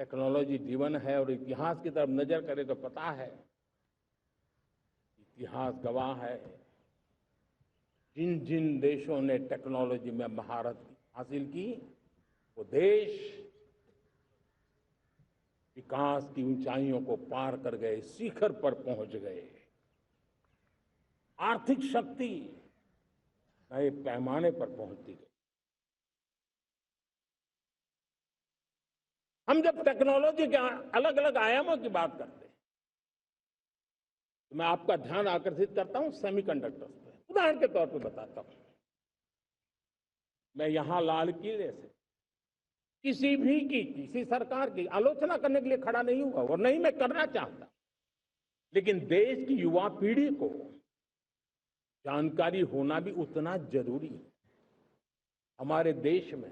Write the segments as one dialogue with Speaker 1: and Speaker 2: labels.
Speaker 1: Technology जीवन है और इतिहास की तरफ नजर करें तो पता है, इतिहास गवाह है, जिन जिन देशों ने टेक्नोलॉजी में महारत हासिल की, वो देश विकास की ऊंचाइयों को पार कर गए, शिखर पर पहुंच गए। आर्थिक शक्ति नए पैमाने पर पहुंचती गई। हम जब टेक्नोलॉजी के अलग अलग आयामों की बात करते हैं तो मैं आपका ध्यान आकर्षित करता हूं सेमीकंडक्टर्स पे। उदाहरण के तौर पे बताता हूं, मैं यहां लाल किले से किसी सरकार की आलोचना करने के लिए खड़ा नहीं हुआ और नहीं मैं करना चाहता, लेकिन देश की युवा पीढ़ी को जानकारी होना भी उतना जरूरी है। हमारे देश में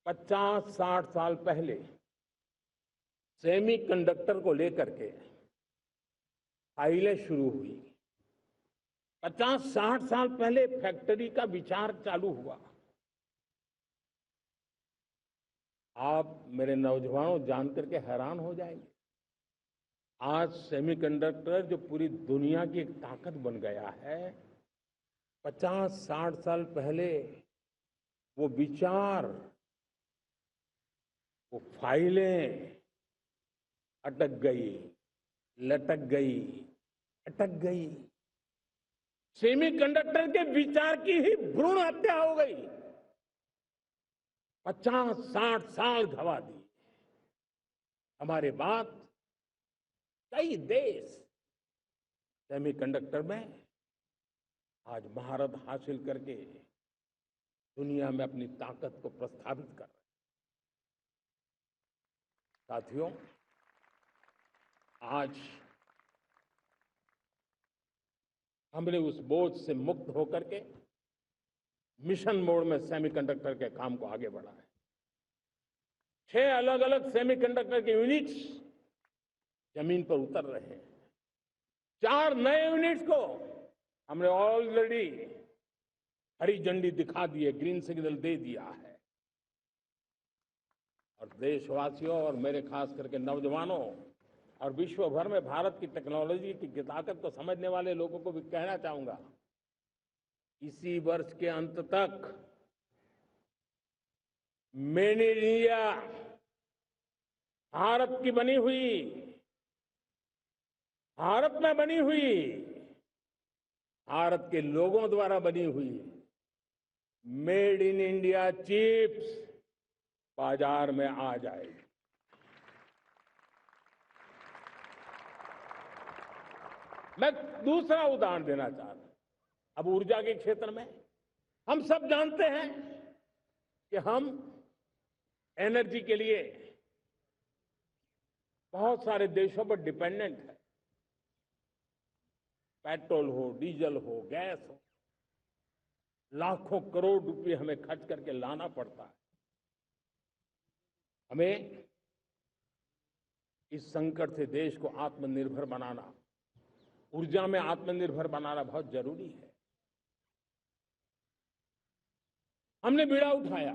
Speaker 1: 50-60 साल पहले सेमीकंडक्टर को लेकर के फाइलें शुरू हुई। 50-60 साल पहले फैक्ट्री का विचार चालू हुआ। आप मेरे नौजवानों जानकर के हैरान हो जाएंगे, आज सेमीकंडक्टर जो पूरी दुनिया की एक ताकत बन गया है, 50-60 साल पहले वो विचार, वो फाइलें अटक गई, लटक गई, अटक गई। सेमीकंडक्टर के विचार की ही भ्रूण हत्या हो गई। 50-60 साल गवा दिए। हमारे बाद कई देश सेमीकंडक्टर में आज महारत हासिल करके दुनिया में अपनी ताकत को प्रस्थापित कर रहे हैं। साथियों, आज हमने उस बोझ से मुक्त होकर के मिशन मोड में सेमीकंडक्टर के काम को आगे बढ़ाया है। 6 अलग अलग सेमीकंडक्टर के यूनिट्स जमीन पर उतर रहे हैं। 4 नए यूनिट्स को हमने ऑलरेडी हरी झंडी दिखा दी है, ग्रीन सिग्नल दे दिया है। और देशवासियों और मेरे खास करके नौजवानों और विश्व भर में भारत की टेक्नोलॉजी की ताकत को समझने वाले लोगों को भी कहना चाहूंगा, इसी वर्ष के अंत तक मेड इन इंडिया, भारत की बनी हुई, भारत में बनी हुई, भारत के लोगों द्वारा बनी हुई मेड इन इंडिया चिप्स बाजार में आ जाएगी। मैं दूसरा उदाहरण देना चाहता हूं। अब ऊर्जा के क्षेत्र में हम सब जानते हैं कि हम एनर्जी के लिए बहुत सारे देशों पर डिपेंडेंट है। पेट्रोल हो, डीजल हो, गैस हो, लाखों करोड़ रुपए हमें खर्च करके लाना पड़ता है। हमें इस संकट से देश को आत्मनिर्भर बनाना, ऊर्जा में आत्मनिर्भर बनाना बहुत जरूरी है। हमने बीड़ा उठाया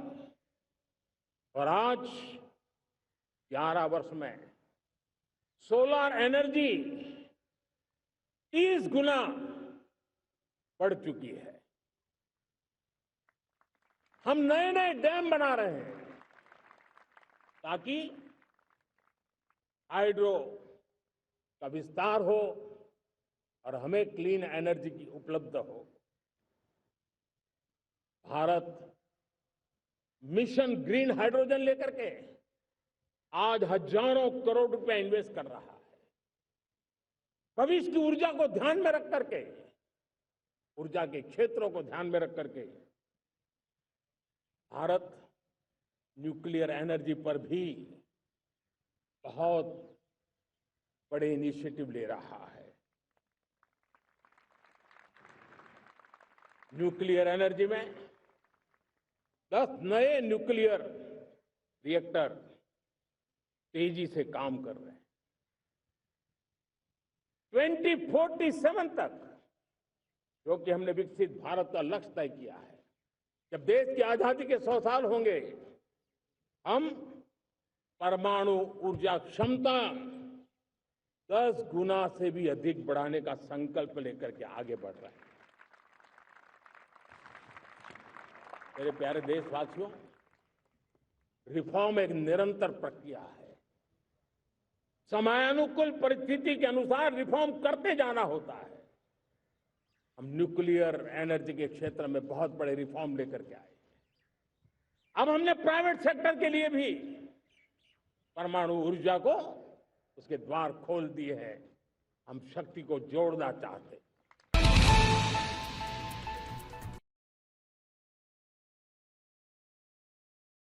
Speaker 1: और आज 11 वर्ष में सोलर एनर्जी 30 गुना बढ़ चुकी है। हम नए नए डैम बना रहे हैं ताकि हाइड्रो का विस्तार हो और हमें क्लीन एनर्जी की उपलब्ध हो। भारत मिशन ग्रीन हाइड्रोजन लेकर के आज हजारों करोड़ रुपए इन्वेस्ट कर रहा है। भविष्य की ऊर्जा को ध्यान में रख करके, ऊर्जा के क्षेत्रों को ध्यान में रख करके भारत न्यूक्लियर एनर्जी पर भी बहुत बड़े इनिशिएटिव ले रहा है। न्यूक्लियर एनर्जी में 10 नए न्यूक्लियर रिएक्टर तेजी से काम कर रहे हैं। 2047 तक, जो कि हमने विकसित भारत का लक्ष्य तय किया है, जब देश की आजादी के 100 साल होंगे, हम परमाणु ऊर्जा क्षमता 10 गुना से भी अधिक बढ़ाने का संकल्प लेकर के आगे बढ़ रहा है। मेरे प्यारे देशवासियों, रिफॉर्म एक निरंतर प्रक्रिया है। समयानुकूल परिस्थिति के अनुसार रिफॉर्म करते जाना होता है। हम न्यूक्लियर एनर्जी के क्षेत्र में बहुत बड़े रिफॉर्म लेकर के आए। अब हमने प्राइवेट सेक्टर के लिए भी परमाणु ऊर्जा को उसके द्वार खोल दिए हैं। हम शक्ति को जोड़ना चाहते हैं।